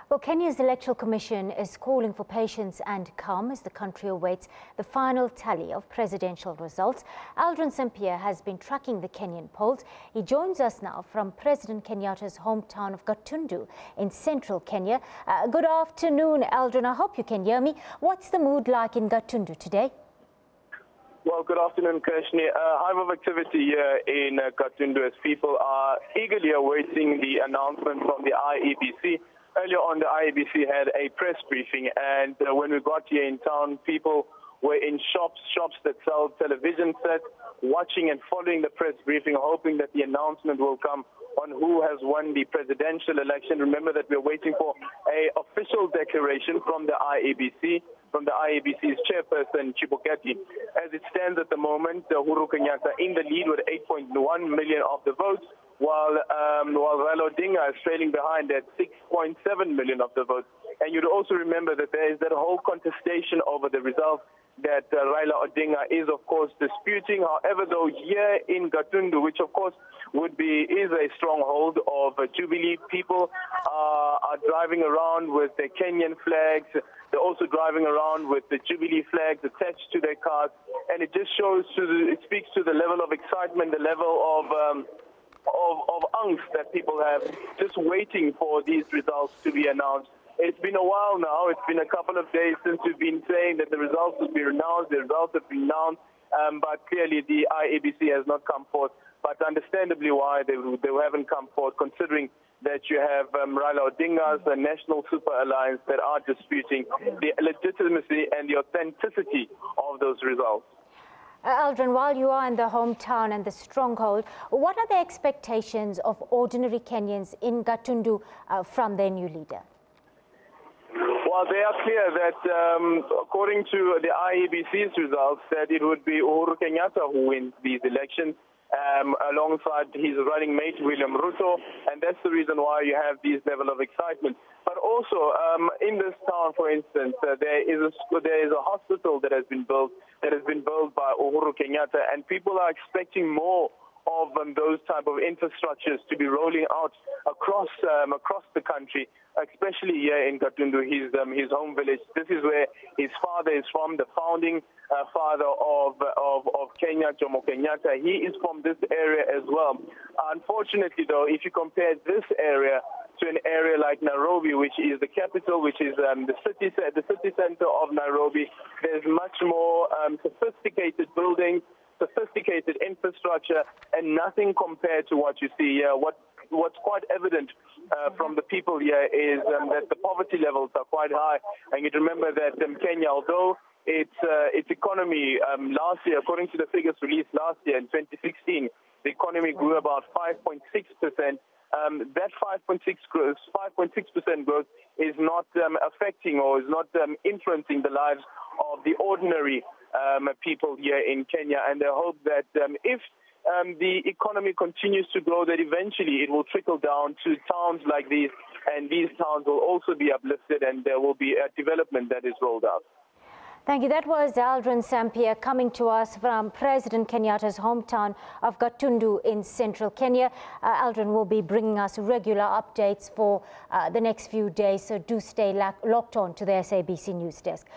Well, Kenya's Electoral Commission is calling for patience and calm as the country awaits the final tally of presidential results. Aldrin Sampear has been tracking the Kenyan polls. He joins us now from President Kenyatta's hometown of Gatundu in central Kenya. Good afternoon, Aldrin. I hope you can hear me. What's the mood like in Gatundu today? Well, good afternoon, Krishni. Hive of activity here in Gatundu as people are eagerly awaiting the announcement from the IEBC. Earlier on, the IEBC had a press briefing, and when we got here in town, people were in shops that sell television sets, watching and following the press briefing, hoping that the announcement will come on who has won the presidential election. Remember that we're waiting for an official declaration from the IEBC, from the IEBC's chairperson, Chibukati. As it stands at the moment, Uhuru Kenyatta in the lead with 8.1 million of the votes, while Raila Odinga is trailing behind at 6.7 million of the votes. And you'd also remember that there is that whole contestation over the results that Raila Odinga is, of course, disputing. However, though, here in Gatundu, which, of course, is a stronghold of Jubilee, people are driving around with their Kenyan flags. They're also driving around with the Jubilee flags attached to their cars, and it just shows it speaks to the level of excitement, the level of angst that people have just waiting for these results to be announced. It's been a while now. It's been a couple of days since we've been saying that the results will be announced. The results have been announced, but clearly the IEBC has not come forth. But understandably why they haven't come forth, considering that you have Raila Odinga's National Super Alliance that are disputing the legitimacy and the authenticity of those results. Aldrin, while you are in the hometown and the stronghold, what are the expectations of ordinary Kenyans in Gatundu from their new leader? Well, they are clear that according to the IEBC's results, that it would be Uhuru Kenyatta who wins these elections, alongside his running mate, William Ruto, and that's the reason why you have this level of excitement. But also, in this town, for instance, there is a hospital that has been built by Uhuru Kenyatta, and people are expecting more of those type of infrastructures to be rolling out across the country, especially here in Gatundu, his home village. This is where his father is from, the founding father of Kenya, Jomo Kenyatta. He is from this area as well. Unfortunately, though, if you compare this area to an area like Nairobi, which is the capital, which is the city center of Nairobi, there's much more sophisticated buildings, sophisticated infrastructure, and nothing compared to what you see here. What's quite evident from the people here is that the poverty levels are quite high. And you remember that Kenya, although its economy last year, according to the figures released last year in 2016, the economy grew about 5.6%. That 5.6% growth is not affecting or is not influencing the lives of the ordinary people here in Kenya, and they hope that if the economy continues to grow, that eventually it will trickle down to towns like these, and these towns will also be uplifted, and there will be a development that is rolled out. Thank you. That was Aldrin Sampear coming to us from President Kenyatta's hometown of Gatundu in central Kenya. Aldrin will be bringing us regular updates for the next few days, so do stay locked on to the SABC News Desk.